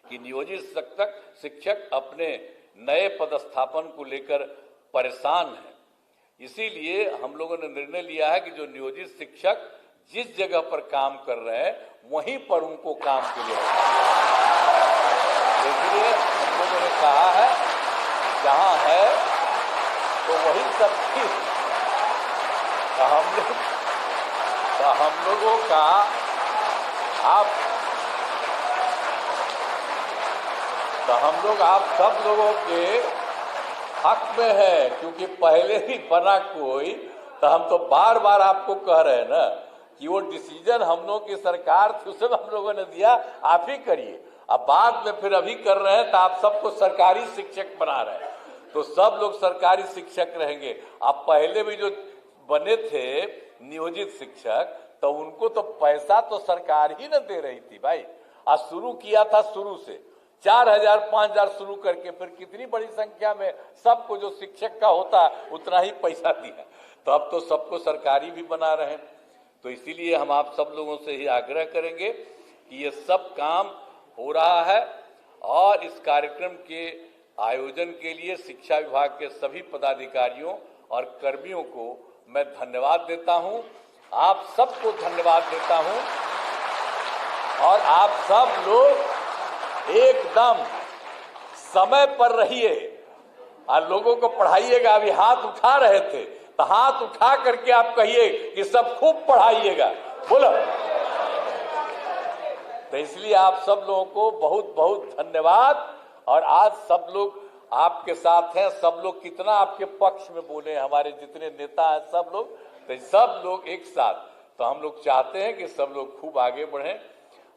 कि नियोजित शिक्षक अपने नए पदस्थापन को लेकर परेशान हैं। इसीलिए हम लोगों ने निर्णय लिया है कि जो नियोजित शिक्षक जिस जगह पर काम कर रहे हैं वहीं पर उनको काम के लिए इसलिए हम लोगों ने कहा है जहां है तो वही सब ठीक। हम लोगों का हम लोग आप सब लोगों के हक में है, क्योंकि पहले ही बना कोई, तो हम तो बार बार आपको कह रहे हैं ना कि वो डिसीजन हम लोगों की सरकार थी, उसे हम लोगों ने दिया, आप ही करिए। अब बाद में फिर अभी कर रहे हैं तो आप सबको सरकारी शिक्षक बना रहे हैं, तो सब लोग सरकारी शिक्षक रहेंगे। अब पहले भी जो बने थे नियोजित शिक्षक, तो उनको तो पैसा तो सरकार ही न दे रही थी भाई। आज शुरू किया था, शुरू से 4,000 5,000 शुरू करके फिर कितनी बड़ी संख्या में सबको जो शिक्षक का होता उतना ही पैसा दिया, तो अब तो सबको सरकारी भी बना रहे हैं। तो इसीलिए हम आप सब लोगों से ही आग्रह करेंगे कि ये सब काम हो रहा है, और इस कार्यक्रम के आयोजन के लिए शिक्षा विभाग के सभी पदाधिकारियों और कर्मियों को मैं धन्यवाद देता हूं, आप सबको धन्यवाद देता हूं। और आप सब लोग एकदम समय पर रहिए और लोगों को पढ़ाइएगा। अभी हाथ उठा रहे थे, तो हाथ उठा करके आप कहिए कि सब खूब पढ़ाइएगा, बोलो। तो इसलिए आप सब लोगों को बहुत बहुत धन्यवाद। और आज सब लोग आपके साथ हैं, सब लोग कितना आपके पक्ष में बोले, हमारे जितने नेता हैं सब लोग, तो सब लोग एक साथ। तो हम लोग चाहते हैं कि सब लोग खूब आगे बढ़ें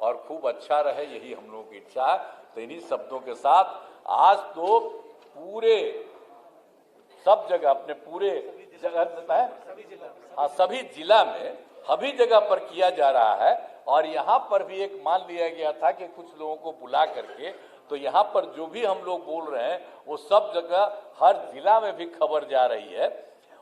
और खूब अच्छा रहे, यही हम लोगों की इच्छा है। तो इन्हीं शब्दों के साथ आज तो पूरे सब जगह, अपने पूरे जगह है, हाँ सभी जिला में सभी जगह पर किया जा रहा है। और यहाँ पर भी एक मान लिया गया था कि कुछ लोगों को बुला करके, तो यहाँ पर जो भी हम लोग बोल रहे हैं वो सब जगह हर जिला में भी खबर जा रही है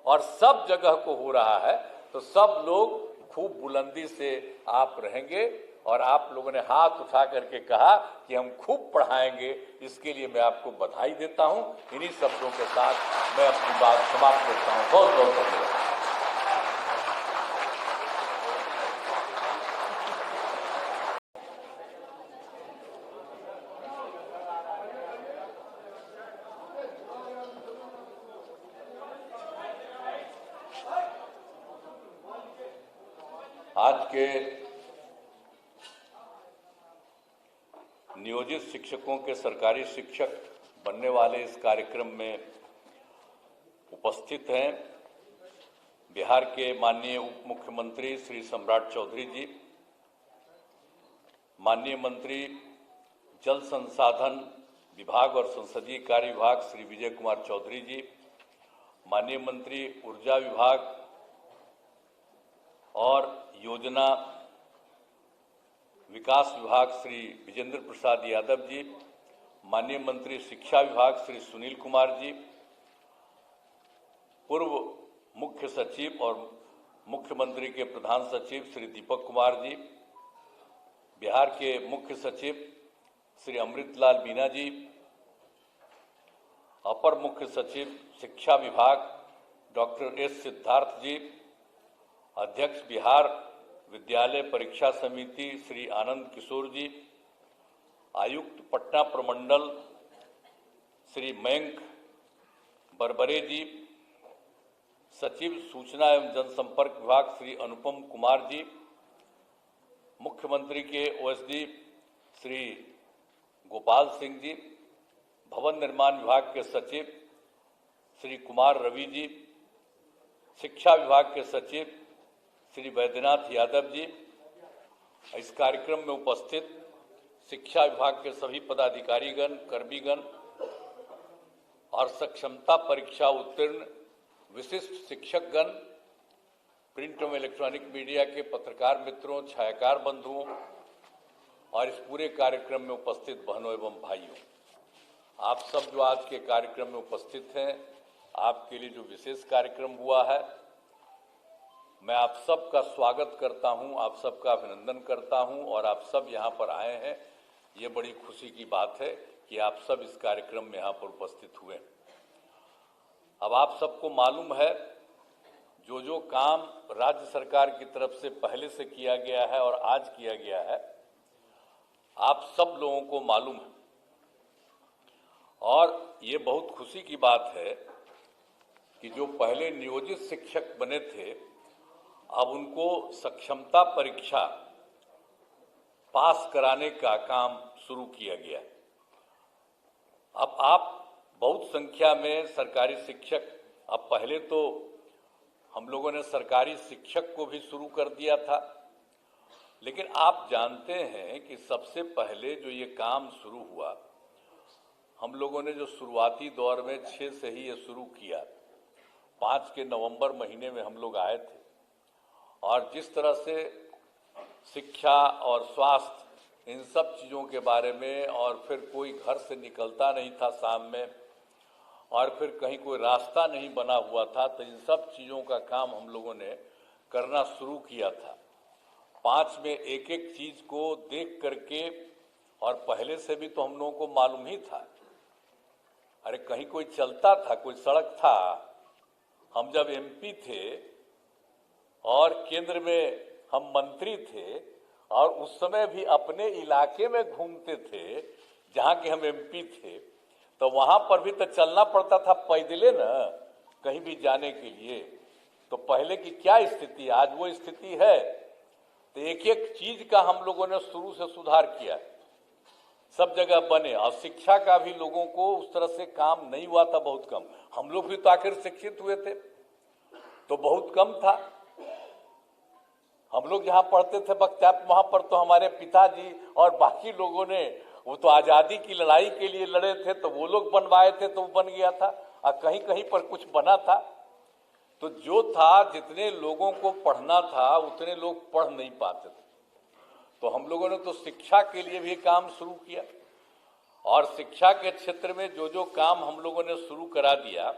और सब जगह को हो रहा है। तो सब लोग खूब बुलंदी से आप रहेंगे, और आप लोगों ने हाथ उठा करके कहा कि हम खूब पढ़ाएंगे, इसके लिए मैं आपको बधाई देता हूं। इन्हीं शब्दों के साथ मैं अपनी बात समाप्त करता हूं। बहुत बहुत धन्यवाद। आज के नियोजित शिक्षकों के सरकारी शिक्षक बनने वाले इस कार्यक्रम में उपस्थित हैं बिहार के माननीय उप मुख्यमंत्री श्री सम्राट चौधरी जी, माननीय मंत्री जल संसाधन विभाग और संसदीय कार्य विभाग श्री विजय कुमार चौधरी जी, माननीय मंत्री ऊर्जा विभाग और योजना विकास विभाग श्री विजेंद्र प्रसाद यादव जी, माननीय मंत्री शिक्षा विभाग श्री सुनील कुमार जी, पूर्व मुख्य सचिव और मुख्यमंत्री के प्रधान सचिव श्री दीपक कुमार जी, बिहार के मुख्य सचिव श्री अमृतलाल मीना जी, अपर मुख्य सचिव शिक्षा विभाग डॉक्टर एस सिद्धार्थ जी, अध्यक्ष बिहार विद्यालय परीक्षा समिति श्री आनंद किशोर जी, आयुक्त पटना प्रमंडल श्री मयंक बरबरे जी, सचिव सूचना एवं जनसंपर्क विभाग श्री अनुपम कुमार जी, मुख्यमंत्री के ओएसडी श्री गोपाल सिंह जी, भवन निर्माण विभाग के सचिव श्री कुमार रवि जी, शिक्षा विभाग के सचिव श्री वैद्यनाथ यादव जी, इस कार्यक्रम में उपस्थित शिक्षा विभाग के सभी पदाधिकारीगण, कर्मीगण और सक्षमता परीक्षा उत्तीर्ण विशिष्ट शिक्षकगण, प्रिंट एवं इलेक्ट्रॉनिक मीडिया के पत्रकार मित्रों, छायाकार बंधुओं और इस पूरे कार्यक्रम में उपस्थित बहनों एवं भाइयों, आप सब जो आज के कार्यक्रम में उपस्थित हैं, आपके लिए जो विशेष कार्यक्रम हुआ है, मैं आप सबका स्वागत करता हूं, आप सबका अभिनंदन करता हूं। और आप सब यहां पर आए हैं, ये बड़ी खुशी की बात है कि आप सब इस कार्यक्रम में यहाँ पर उपस्थित हुए। अब आप सबको मालूम है जो जो काम राज्य सरकार की तरफ से पहले से किया गया है और आज किया गया है, आप सब लोगों को मालूम है। और ये बहुत खुशी की बात है कि जो पहले नियोजित शिक्षक बने थे, अब उनको सक्षमता परीक्षा पास कराने का काम शुरू किया गया। अब आप बहुत संख्या में सरकारी शिक्षक, अब पहले तो हम लोगों ने सरकारी शिक्षक को भी शुरू कर दिया था, लेकिन आप जानते हैं कि सबसे पहले जो ये काम शुरू हुआ, हम लोगों ने जो शुरुआती दौर में 6 से ही ये शुरू किया। 5 के नवंबर महीने में हम लोग आए थे और जिस तरह से शिक्षा और स्वास्थ्य इन सब चीज़ों के बारे में, और फिर कोई घर से निकलता नहीं था शाम में, और फिर कहीं कोई रास्ता नहीं बना हुआ था, तो इन सब चीज़ों का काम हम लोगों ने करना शुरू किया था। 5 में एक एक चीज़ को देख करके, और पहले से भी तो हम लोगों को मालूम ही था, अरे कहीं कोई चलता था, कोई सड़क था। हम जब एमपी थे और केंद्र में हम मंत्री थे, और उस समय भी अपने इलाके में घूमते थे जहाँ के हम एमपी थे, तो वहाँ पर भी तो चलना पड़ता था पैदले न, कहीं भी जाने के लिए। तो पहले की क्या स्थिति, आज वो स्थिति है। तो एक एक चीज का हम लोगों ने शुरू से सुधार किया, सब जगह बने। और शिक्षा का भी लोगों को उस तरह से काम नहीं हुआ था, बहुत कम। हम लोग भी तो आखिर शिक्षित हुए थे, तो बहुत कम था। हम लोग जहाँ पढ़ते थे बख्तियार, वहाँ पर तो हमारे पिताजी और बाकी लोगों ने, वो तो आज़ादी की लड़ाई के लिए लड़े थे, तो वो लोग बनवाए थे, तो वो बन गया था। और कहीं कहीं पर कुछ बना था। तो जो था, जितने लोगों को पढ़ना था उतने लोग पढ़ नहीं पाते थे। तो हम लोगों ने तो शिक्षा के लिए भी काम शुरू किया, और शिक्षा के क्षेत्र में जो जो काम हम लोगों ने शुरू करा दिया,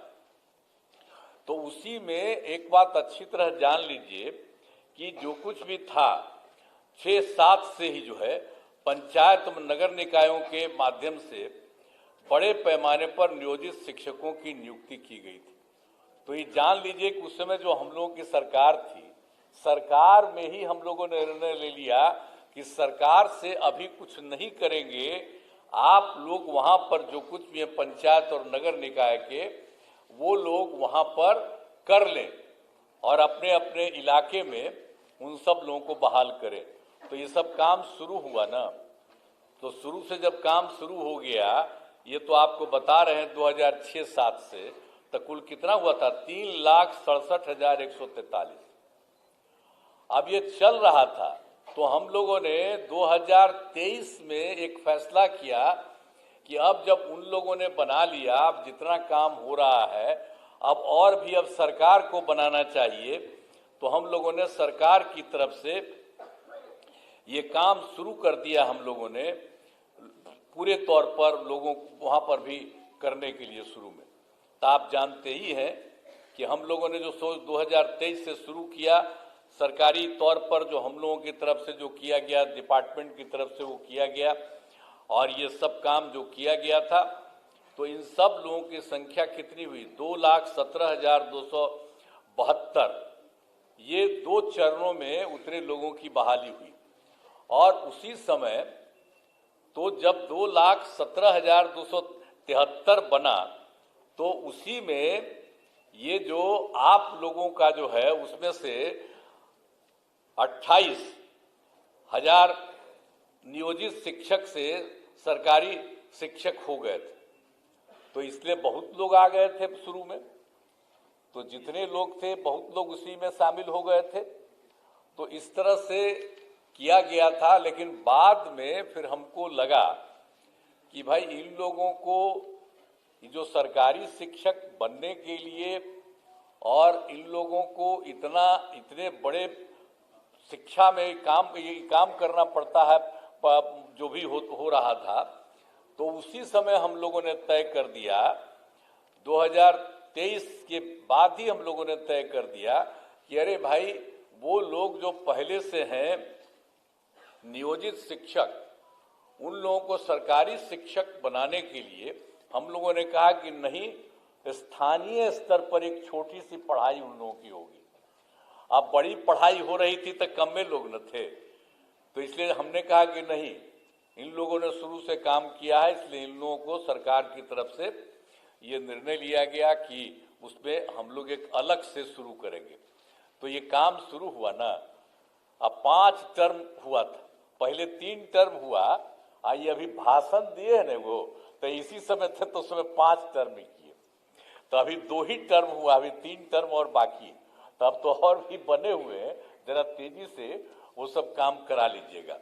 तो उसी में एक बात अच्छी तरह जान लीजिए कि जो कुछ भी था 6-7 से ही जो है पंचायत नगर निकायों के माध्यम से बड़े पैमाने पर नियोजित शिक्षकों की नियुक्ति की गई थी। तो ये जान लीजिए कि उस समय जो हम लोगों की सरकार थी, सरकार में ही हम लोगों ने निर्णय ले लिया कि सरकार से अभी कुछ नहीं करेंगे, आप लोग वहाँ पर जो कुछ भी है पंचायत और नगर निकाय के, वो लोग वहाँ पर कर लें और अपने अपने इलाके में उन सब लोगों को बहाल करें। तो ये सब काम शुरू हुआ ना। तो शुरू से जब काम शुरू हो गया, ये तो आपको बता रहे हैं 2006-7 से, तो कुल कितना हुआ था, 3,67,143। अब ये चल रहा था, तो हम लोगों ने 2023 में एक फैसला किया कि अब जब उन लोगों ने बना लिया, अब जितना काम हो रहा है, अब और भी अब सरकार को बनाना चाहिए। तो हम लोगों ने सरकार की तरफ से ये काम शुरू कर दिया, हम लोगों ने पूरे तौर पर लोगों को वहाँ पर भी करने के लिए शुरू में। तो आप जानते ही हैं कि हम लोगों ने जो 2023 से शुरू किया, सरकारी तौर पर जो हम लोगों की तरफ से जो किया गया, डिपार्टमेंट की तरफ से वो किया गया, और ये सब काम जो किया गया था, तो इन सब लोगों की संख्या कितनी हुई, 2,17,272। ये 2 चरणों में उतने लोगों की बहाली हुई। और उसी समय तो जब 2,17,273 बना, तो उसी में ये जो आप लोगों का जो है, उसमें से 28,000 नियोजित शिक्षक से सरकारी शिक्षक हो गए थे। तो इसलिए बहुत लोग आ गए थे शुरू में, तो जितने लोग थे बहुत लोग उसी में शामिल हो गए थे। तो इस तरह से किया गया था। लेकिन बाद में फिर हमको लगा कि भाई इन लोगों को जो सरकारी शिक्षक बनने के लिए, और इन लोगों को इतने बड़े शिक्षा में काम करना पड़ता है, जो भी हो रहा था। तो उसी समय हम लोगों ने तय कर दिया, 2023 के बाद ही हम लोगों ने तय कर दिया कि अरे भाई, वो लोग जो पहले से हैं नियोजित शिक्षक, उन लोगों को सरकारी शिक्षक बनाने के लिए हम लोगों ने कहा कि नहीं, स्थानीय स्तर पर एक छोटी सी पढ़ाई उन लोगों की होगी। अब बड़ी पढ़ाई हो रही थी तो कम में लोग न थे, तो इसलिए हमने कहा कि नहीं, इन लोगों ने शुरू से काम किया है, इसलिए इन लोगों को सरकार की तरफ से ये निर्णय लिया गया कि उसमें हम लोग एक अलग से शुरू करेंगे। तो ये काम शुरू हुआ ना, अब 5 टर्म हुआ था, पहले 3 टर्म हुआ, ये अभी भाषण दिए है ना वो, तो इसी समय थे तो उसमें 5 टर्म ही किए, तो अभी 2 ही टर्म हुआ, अभी 3 टर्म और बाकी है, तो अब तो और भी बने हुए हैं, जरा तेजी से वो सब काम करा लीजिएगा।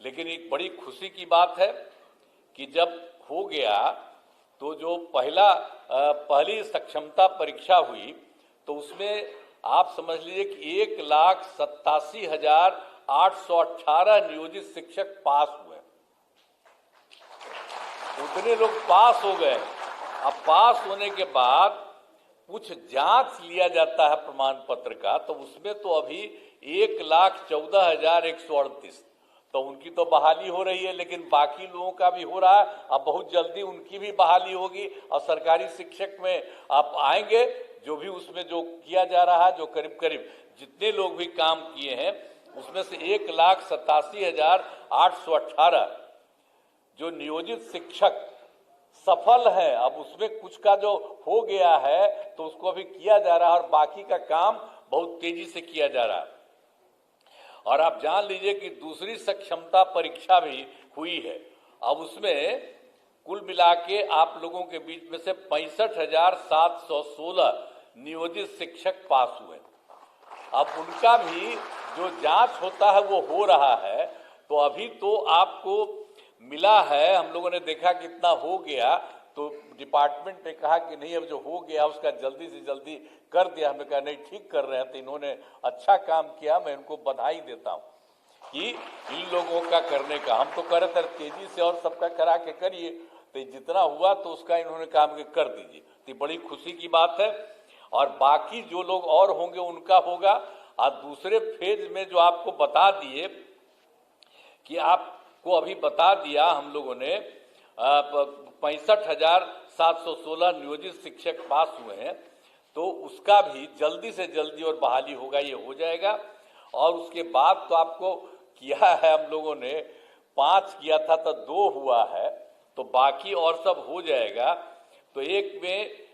लेकिन एक बड़ी खुशी की बात है कि जब हो गया तो जो पहली सक्षमता परीक्षा हुई तो उसमें आप समझ लीजिए कि 1,87,818 नियोजित शिक्षक पास हुए। उतने लोग पास हो गए। अब पास होने के बाद कुछ जांच लिया जाता है प्रमाण पत्र का, तो उसमें तो अभी 1,14,138, तो उनकी तो बहाली हो रही है, लेकिन बाकी लोगों का भी हो रहा है। अब बहुत जल्दी उनकी भी बहाली होगी और सरकारी शिक्षक में आप आएंगे, जो भी उसमें जो किया जा रहा है, जो करीब करीब जितने लोग भी काम किए हैं उसमें से 1,87,818 जो नियोजित शिक्षक सफल है। अब उसमें कुछ का जो हो गया है तो उसको अभी किया जा रहा है और बाकी का काम बहुत तेजी से किया जा रहा है। और आप जान लीजिए कि दूसरी सक्षमता परीक्षा भी हुई है। अब उसमें कुल मिला के आप लोगों के बीच में से 65,716 नियोजित शिक्षक पास हुए। अब उनका भी जो जांच होता है वो हो रहा है, तो अभी तो आपको मिला है, हम लोगों ने देखा कितना हो गया, तो डिपार्टमेंट ने कहा कि नहीं, अब जो हो गया उसका जल्दी से जल्दी कर दिया। हमने कहा नहीं, ठीक कर रहे हैं, तो इन्होंने अच्छा काम किया, मैं इनको बधाई देता हूं कि इन लोगों का करने का। हम तो कर रहे थे तेजी से और सबका करा के करिए, तो जितना हुआ तो उसका इन्होंने काम के कर दीजिए, तो बड़ी खुशी की बात है। और बाकी जो लोग और होंगे उनका होगा। और दूसरे फेज में जो आपको बता दिए कि आपको अभी बता दिया हम लोगों ने 65,716 नियोजित शिक्षक पास हुए हैं, तो उसका भी जल्दी से जल्दी और बहाली होगा, ये हो जाएगा। और उसके बाद तो आपको किया है हम लोगों ने 5 किया था तो 2 हुआ है, तो बाकी और सब हो जाएगा। तो एक में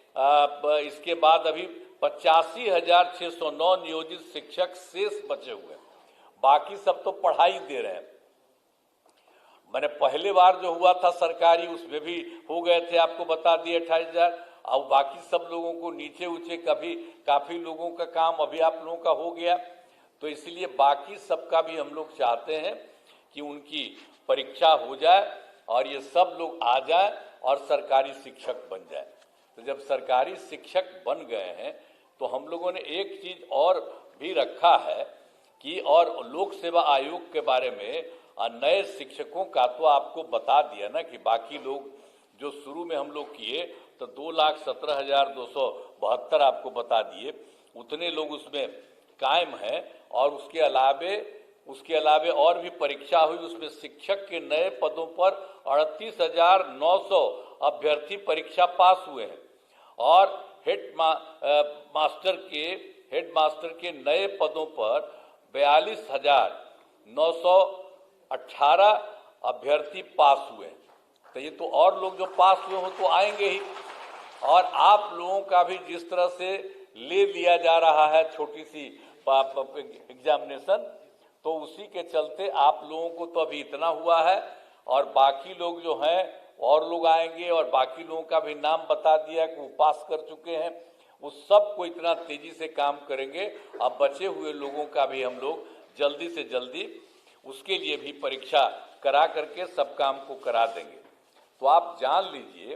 इसके बाद अभी 85,609 नियोजित शिक्षक शेष बचे हुए, बाकी सब तो पढ़ाई दे रहे हैं। मैंने पहले बार जो हुआ था सरकारी, उसमें भी हो गए थे, आपको बता दिए 28,000। अब बाकी सब लोगों को नीचे ऊंचे काफी लोगों का काम अभी आप लोगों का हो गया, तो इसलिए बाकी सबका भी हम लोग चाहते हैं कि उनकी परीक्षा हो जाए और ये सब लोग आ जाए और सरकारी शिक्षक बन जाए। तो जब सरकारी शिक्षक बन गए हैं तो हम लोगों ने एक चीज और भी रखा है कि, और लोक सेवा आयोग के बारे में नए शिक्षकों का तो आपको बता दिया ना कि बाकी लोग जो शुरू में हम लोग किए तो 2,17,272 आपको बता दिए, उतने लोग उसमें कायम हैं। और उसके अलावे और भी परीक्षा हुई, उसमें शिक्षक के नए पदों पर 38,900 अभ्यर्थी परीक्षा पास हुए हैं और हेड मास्टर के नए पदों पर 42,918 अभ्यर्थी पास हुए हैं। तो ये तो और लोग जो पास हुए हो तो आएंगे ही। और आप लोगों का भी जिस तरह से ले लिया जा रहा है छोटी सी एग्जामिनेशन, तो उसी के चलते आप लोगों को तो अभी इतना हुआ है और बाकी लोग जो हैं और लोग आएंगे, और बाकी लोगों का भी नाम बता दिया कि वो पास कर चुके हैं, उस सब को इतना तेजी से काम करेंगे। अब बचे हुए लोगों का भी हम लोग जल्दी से जल्दी उसके लिए भी परीक्षा करा करके सब काम को करा देंगे। तो आप जान लीजिए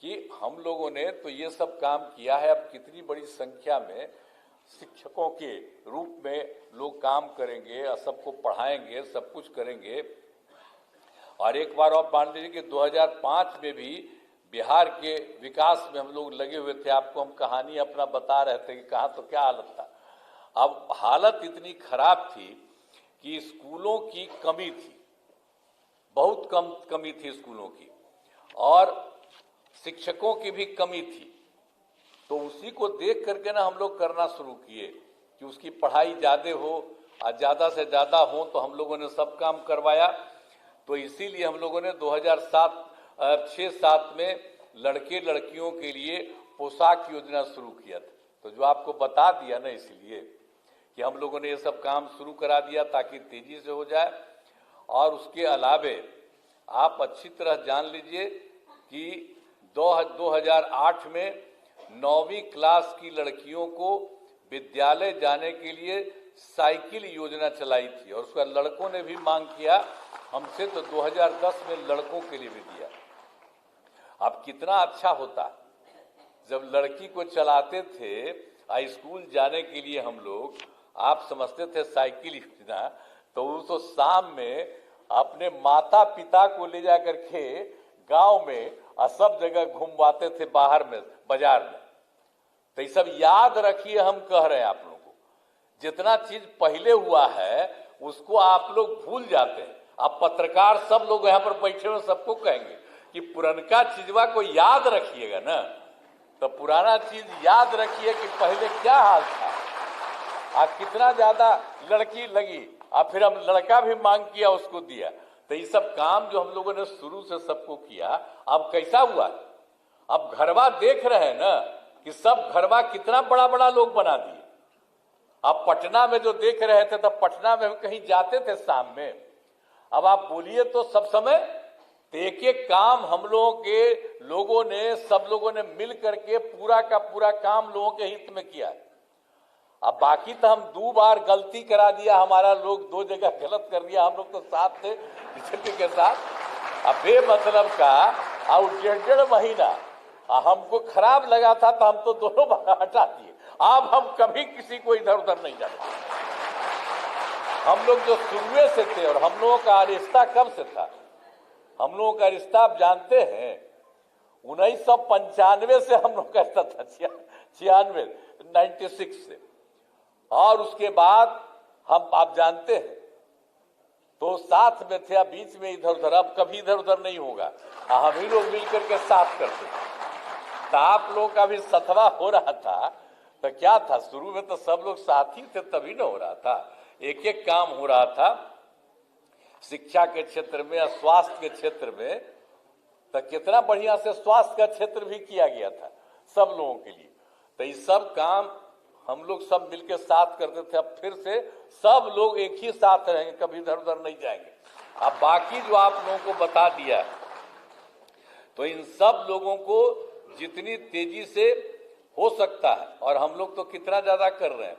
कि हम लोगों ने तो ये सब काम किया है। अब कितनी बड़ी संख्या में शिक्षकों के रूप में लोग काम करेंगे और सबको पढ़ाएंगे, सब कुछ करेंगे। और एक बार और मान लीजिए कि 2005 में भी बिहार के विकास में हम लोग लगे हुए थे, आपको हम कहानी अपना बता रहे थे कि कहाँ तो क्या हालत था। अब हालत इतनी खराब थी कि स्कूलों की कमी थी, बहुत कमी थी स्कूलों की, और शिक्षकों की भी कमी थी। तो उसी को देख करके ना हम लोग करना शुरू किए कि उसकी पढ़ाई ज़्यादा हो और ज़्यादा से ज़्यादा हो, तो हम लोगों ने सब काम करवाया। तो इसीलिए हम लोगों ने 2006-7 में लड़के लड़कियों के लिए पोशाक योजना शुरू किया था। तो जो आपको बता दिया ना, इसलिए कि हम लोगों ने ये सब काम शुरू करा दिया ताकि तेजी से हो जाए। और उसके अलावे आप अच्छी तरह जान लीजिए कि 2008 में 9वीं क्लास की लड़कियों को विद्यालय जाने के लिए साइकिल योजना चलाई थी, और उसका लड़कों ने भी मांग किया हमसे, तो 2010 में लड़कों के लिए भी दिया। अब कितना अच्छा होता जब लड़की को चलाते थे स्कूल जाने के लिए हम लोग, आप समझते थे साइकिल योजना, तो वो शाम में अपने माता पिता को ले जाकर के गांव में और सब जगह घुमवाते थे, बाहर में बाजार में। तो ये सब याद रखिए, हम कह रहे हैं आप लोगों को, जितना चीज पहले हुआ है उसको आप लोग भूल जाते हैं। अब पत्रकार सब लोग यहाँ पर बैठे हुए सबको कहेंगे कि पुरनका चीजवा को याद रखिएगा ना, तो पुराना चीज याद रखिए कि पहले क्या हाल था, कितना ज्यादा लड़की लगी, और फिर हम लड़का भी मांग किया, उसको दिया। तो ये सब काम जो हम लोगों ने शुरू से सबको किया, अब कैसा हुआ, अब घरवा देख रहे हैं ना कि सब घरवा कितना बड़ा बड़ा लोग बना दिए। अब पटना में जो देख रहे थे, तब पटना में कहीं जाते थे शाम में, अब आप बोलिए तो सब समय एक एक काम हम लोगों ने सब लोगों ने मिल करके पूरा का पूरा काम लोगों के हित में किया। अब बाकी तो हम 2 बार गलती करा दिया, हमारा लोग 2 जगह गलत कर दिया, हम लोग तो साथ थे बीजेपी के साथ। अब बेमतलब का और 1.5 महीना हमको खराब लगा था, तो हम तो दोनों बार हटा दिए। अब हम कभी किसी को इधर उधर नहीं जाते। हम लोग जो शुरू से थे, और हम लोगों का रिश्ता कब से था, हम लोगों का रिश्ता आप जानते हैं 1995 से हम लोग का रिश्ता था, 96 से। और उसके बाद हम आप जानते हैं तो साथ में थे, बीच में इधर उधर, अब कभी इधर उधर नहीं होगा, हम ही लोग मिलकर के साथ करते थे। तो आप लोग का भी सतवा हो रहा था, तो क्या था, शुरू में तो सब लोग साथी थे, तभी ना हो रहा था, एक एक काम हो रहा था शिक्षा के क्षेत्र में या स्वास्थ्य के क्षेत्र में। तो कितना बढ़िया से स्वास्थ्य का क्षेत्र भी किया गया था सब लोगों के लिए। तो ये सब काम हम लोग सब मिलकर साथ करते थे। अब फिर से सब लोग एक ही साथ रहेंगे, कभी इधर उधर नहीं जाएंगे। अब बाकी जो आप लोगों को बता दिया, तो इन सब लोगों को जितनी तेजी से हो सकता है, और हम लोग तो कितना ज्यादा कर रहे हैं,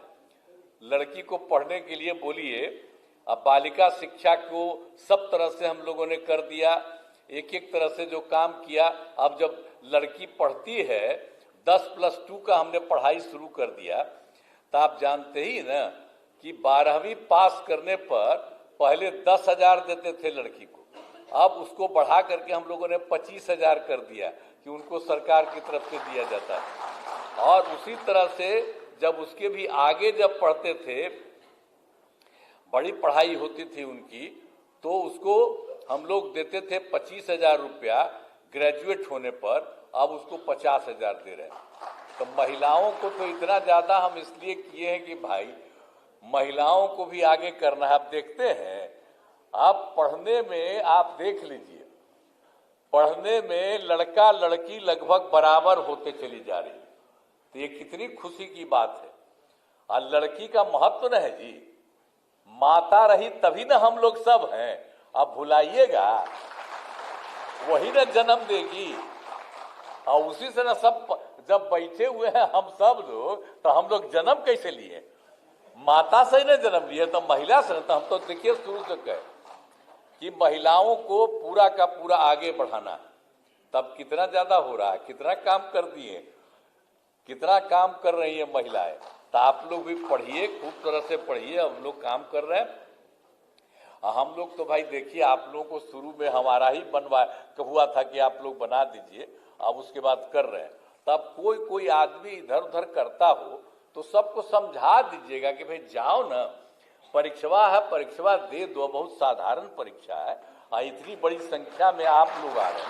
लड़की को पढ़ने के लिए बोलिए, अब बालिका शिक्षा को सब तरह से हम लोगों ने कर दिया, एक एक तरह से जो काम किया। अब जब लड़की पढ़ती है 10+2 का हमने पढ़ाई शुरू कर दिया, तो आप जानते ही ना कि 12वीं पास करने पर पहले 10,000 देते थे लड़की को, अब उसको बढ़ा करके हम लोगों ने 25,000 कर दिया कि उनको सरकार की तरफ से दिया जाता है। और उसी तरह से जब उसके भी आगे जब पढ़ते थे, बड़ी पढ़ाई होती थी उनकी, तो उसको हम लोग देते थे 25,000 रुपया ग्रेजुएट होने पर, अब उसको 50,000 दे रहे हैं। तो महिलाओं को तो इतना ज्यादा हम इसलिए किए हैं कि भाई महिलाओं को भी आगे करना है। आप देखते हैं, आप पढ़ने में आप देख लीजिए, पढ़ने में लड़का लड़की लगभग बराबर होते चली जा रही है, तो ये कितनी खुशी की बात है। और लड़की का महत्व न है जी, माता रही तभी ना हम लोग सब हैं, अब भुलाइएगा, वही ना जन्म देगी, और उसी से ना सब जब बैठे हुए हैं हम सब लोग, तो हम लोग जन्म कैसे लिए, माता से ही ना जन्म लिए, तो महिला से। तो हम तो देखिए शुरू से कहे कि महिलाओं को पूरा का पूरा आगे बढ़ाना, तब कितना ज्यादा हो रहा है, कितना काम कर दिए, कितना काम कर रही है महिलाएं। तो आप लोग भी पढ़िए, खूब तरह से पढ़िए, हम लोग काम कर रहे हैं। हम लोग तो भाई देखिए, आप लोगों को शुरू में हमारा ही हुआ था कि आप लोग बना दीजिए, अब उसके बाद कर रहे हैं। तब कोई आदमी इधर उधर करता हो तो सबको समझा दीजिएगा कि भाई जाओ ना, परीक्षा है, परीक्षा दे दो, बहुत साधारण परीक्षा है, इतनी बड़ी संख्या में आप लोग आ रहे हैं,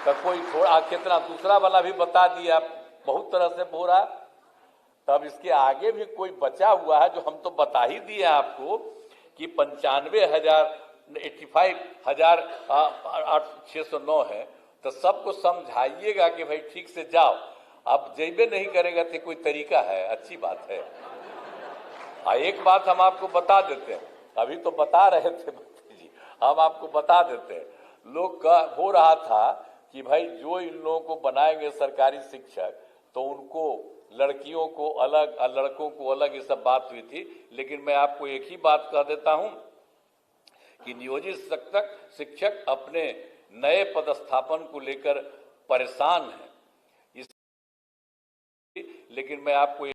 तो कोई थोड़ा कितना दूसरा वाला भी बता दिया, बहुत तरह से हो रहा। तब इसके आगे भी कोई बचा हुआ है जो हम तो बता ही दिए आपको कि 95,609 है। तो सबको समझाइएगा कि भाई ठीक से जाओ। अब जैबे नहीं करेगा तो कोई तरीका है? अच्छी बात है। एक बात हम आपको बता देते हैं, अभी तो बता रहे थे जी, हम आपको बता देते हैं। लोग का हो रहा था कि भाई जो इन लोगों को बनाएंगे सरकारी शिक्षक तो उनको लड़कियों को अलग और लड़कों को अलग, ये सब बात हुई थी। लेकिन मैं आपको एक ही बात कह देता हूं कि नियोजित शिक्षक अपने नए पदस्थापन को लेकर परेशान हैं। लेकिन मैं आपको